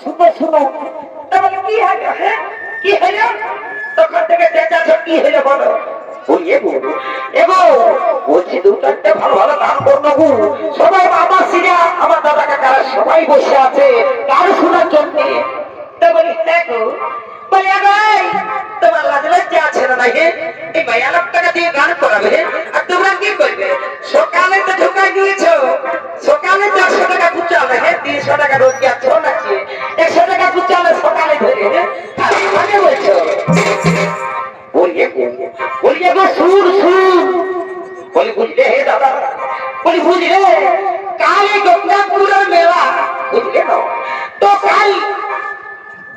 শুনো শুনো তাহলে কি হলো হ্যাঁ কি হলো তখন থেকে চেঁচাচ্ছ কি হলো বলো এগো বলছি দু চারটে ভালো ভালো গান করবো গো সবাই আমার সিরিয়া আমার দাদা কাকারা সবাই বসে আছে গান শোনার জন্য তা বলি দেখো বলি ভাই তোমার লাজ লজ্জা আছে না নাই এই ভাইয়া লাখ টাকা দিয়ে গান করাবে আর তোমরা কি করবে সকালে তো ঢুকাই দিয়েছো সকালে 400 টাকা পুচালে 300 টাকা রোজ যাচ্ছ নাকি 100 টাকা পুচালে সকালে ধরে আর মানে বলছো বলিয়ে গো সুর সুর বলি বুঝলে হে দাদা বলি বুঝলে কাল এই গোপনাথপুরের মেলা বুঝলে না তো কাল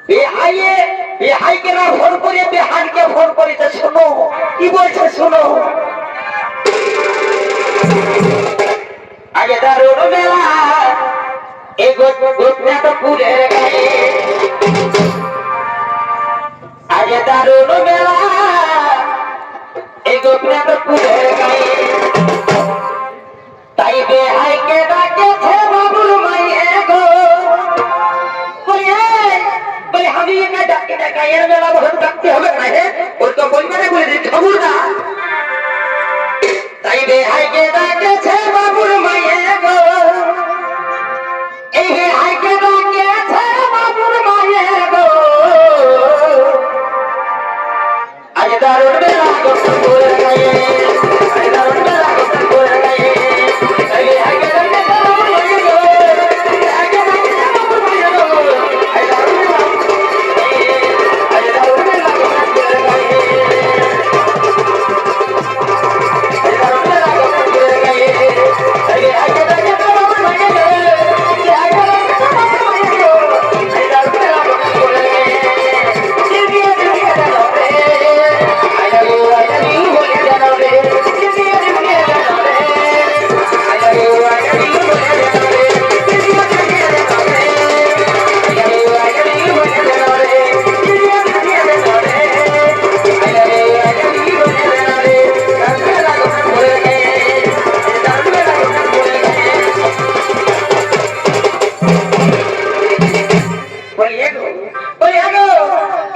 বেহাইকে না ফোন করে বেহানকে ফোন করেছে শোনো কি বলছে শোনো আগে দারুণ মেলা এই গোপনাথপুরের গায়ে আগে দারুণ মেলা এই গোপনাথপুরের গায়ে তাই বেহাইকে ডাকেছে বাবুর মাইয়ে গো বলে আমি একা ডাকি না গায়ের মেলা বহুত ডাকতে হবে না হে ওই তো পরিবারে বলে দিতে খবর না তাই বেহাইকে ডাকেছে বাবুর মাইয়ে গো এই বেহাইকে ডাকেছে বাবুর মাইয়ে গো আজ দারুণ মেলা গোপনাথপুরের গায়ে আজ দারুণ মেলা গোপনাথপুরের গায়ে এই বেহাইকে ডাকেছে বাবুর মাইয়ে গো আগে ডাকেছে বাবুর মাইয়ে গো আজ দারুণ মেলা আজ দারুণ মেলা গোপনাথপুরের গায়ে আজ দারুণ মেলা গোপনাথপুরের গায়ে এই বেহাইকে ডাকেছে বাবুর মাইয়ে গো আগে ডাকেছে বাবুর মাইয়ে গো আজ দারুণ মেলা গোপনাথপুরের গায়ে দিদিয়ে দিদিয়ে জানো রে আই লাভ ইউ বলে জানো রে দিদিয়ে দিদিয়ে জানো রে আই লাভ ইউ বলে জানো রে দিদিয়ে দিদিয়ে জানো রে আই লাভ ইউ বলে জানো রে দিদিয়ে দিদিয়ে জানো রে আই লাভ ইউ বলে জানো রে দারুণ মেলা গোপনাথপুরের গায়ে দারুণ মেলা গোপনাথপুরের গায়ে বলিয়ে গো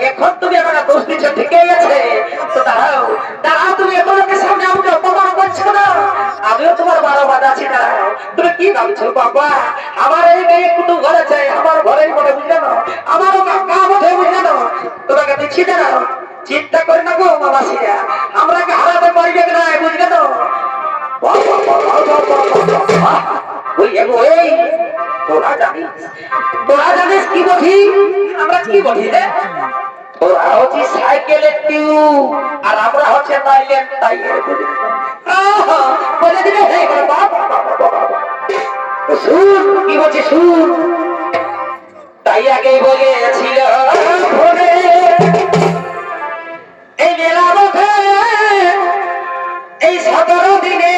এখন তুমি আমার দোষ দিচ্ছ ঠিকই আছে তো দাঁড়াও দাঁড়াও তুমি এখন ওকে সামনে আমাকে অপমান করছো না আমিও তোমার বারো বাধা আছি দাঁড়াও তুমি কি ভাবছো বাবা আমার এই মেয়ে কুটু ঘরে চাই আমার ঘরেই মনে বুঝলে না আমারও কাকা মধ্যে বুঝলে না তোমাকে দিচ্ছি দাঁড়াও চিন্তা করে না গো মামাসিরা আমরাকে হারাতে পারবে না বুঝলে না বলিয়ে গো এই তোরা জানিস কি বলি আমরা কি বলি রে তোরা হচ্ছে সাইকেলের টিউব আর আমরা হচ্ছে নাইলেন টাইগার বলে দিলে হয়ে গেল শুন কি বলছে শুন তাই আগেই বলেছিল ভোরে এই মেলা বসে এই 17 দিনে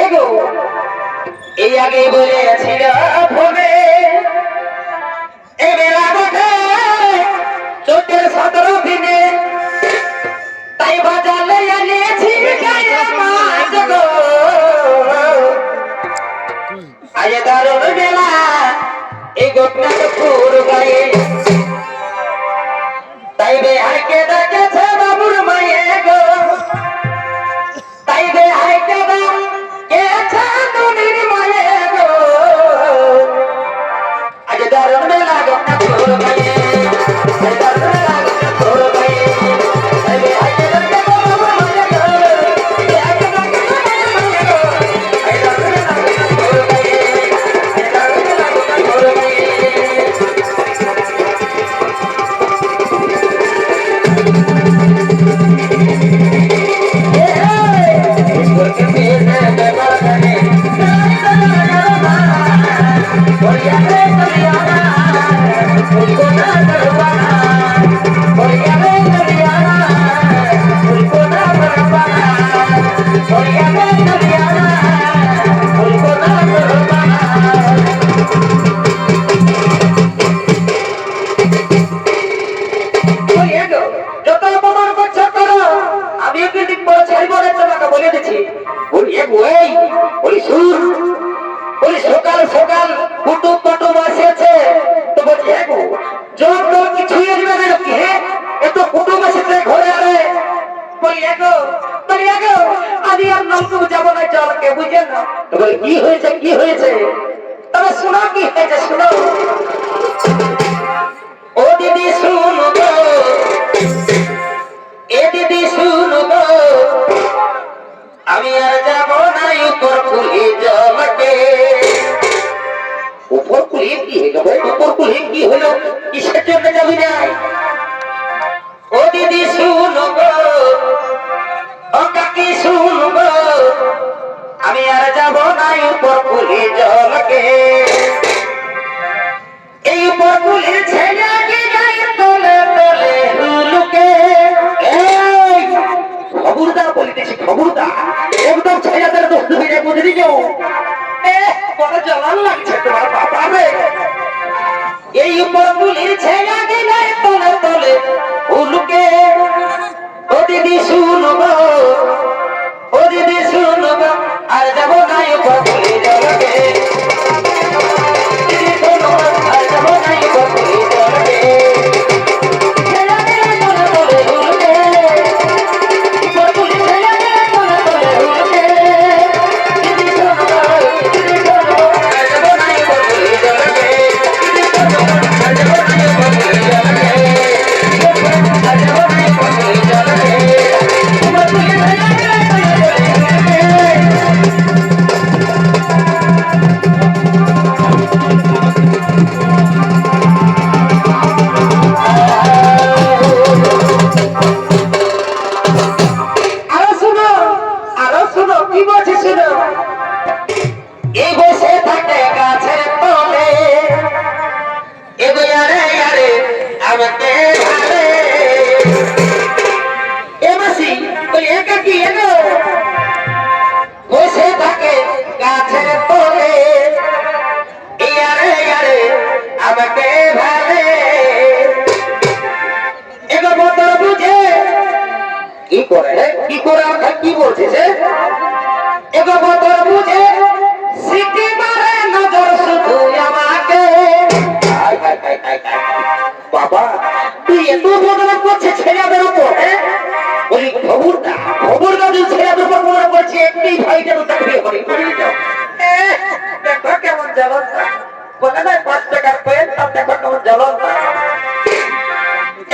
এগো এই আগেই বলেছিল ভোরে এই মেলা বসে 17 দিনে তাই বাজালে এনেছি গায়ে মাছ গো আজ দারুণ মেলা এই গোপনাথপুর গায়ে তাই বেহাইকে ডাকেছে বাবুর মাইয়ে গো তাই বেহাইকে ডাকেছে দুনির মাইয়ে গো আজ দারুণ মেলা গোপনাথপুর গায়ে আজ দারুণ মেলা গোপনাথপুর গায়ে তাই বেহাইকে ডাকেছে বাবুর মাইয়ে গো বেহাইকে ডাকেছে বাবুর মাইয়ে গো আজ দারুণ মেলা গোপনাথপুর গায়ে আজ দারুণ মেলা গোপনাথপুর গায়ে ওই সকাল সকাল কুটুম কুটুম আসেছে তো বলছি হ্যাঁ গো জল টল কিছুই আসবে না কি হ্যাঁ এত কুটুম এসেছে ঘরে আরে বলি এগো আমি আর নলকূপ যাবো না জলকে বুঝে না তো বলি কি হয়েছে তবে শোনো কি হয়েছে শোনো ও দিদি শুনো গো এ দিদি শুনো গো আমি আর যাবো না উপর কুলি জলকে উপর কুলি কি হলো উপর কুলি কি হলো কিসের জন্য যাবি না ও দিদি শুনো গো ও কাকি শুনো গো আমি আর যাবো না উপর কুলি জলকে এই উপর কুলির ছেলেকে গায়ে তোলে তোলে হুলুকে এই খবরদার বলিতেছি খবরদার একদম ছেলেদের দোষ দিকে বুঝে দিও বড় জ্বালান লাগছে তোমার বাবা রে এই উপর কুলির ছেলেকে গায়ে তোলে তোলে হুলুকে ও দিদি শুনো গো ও দিদি শুনো গো আর যাবো না উপর কুলি জলকে দিদি শুনো গো আর যাবো না উপর কুলি জলকে কি বলছিস বুঝে সিটি মারে নজর শুধু আমাকে বাবা তুই এত বদলা করছে ছেলেদের উপর বলি খবরদার ছেলেদের উপর মনে করছি একটি ভাইটা তো চাকরি করি দেখো কেমন জ্বলন বলে না 5 টাকার পেন তার দেখো কেমন জ্বলন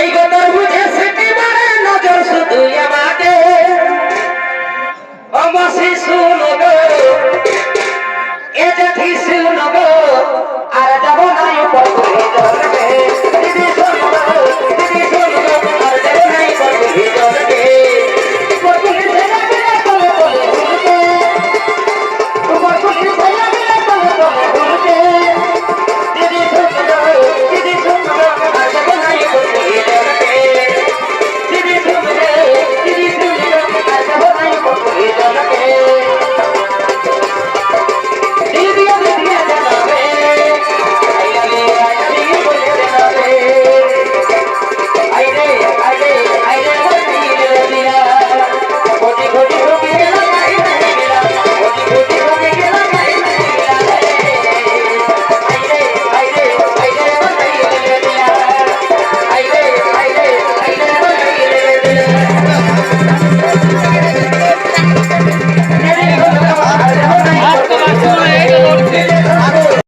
এই কথা বুঝে সিটি মারে নজর শুধু আমাকে অমাসি শুনো গো এ জাতি শুনো গো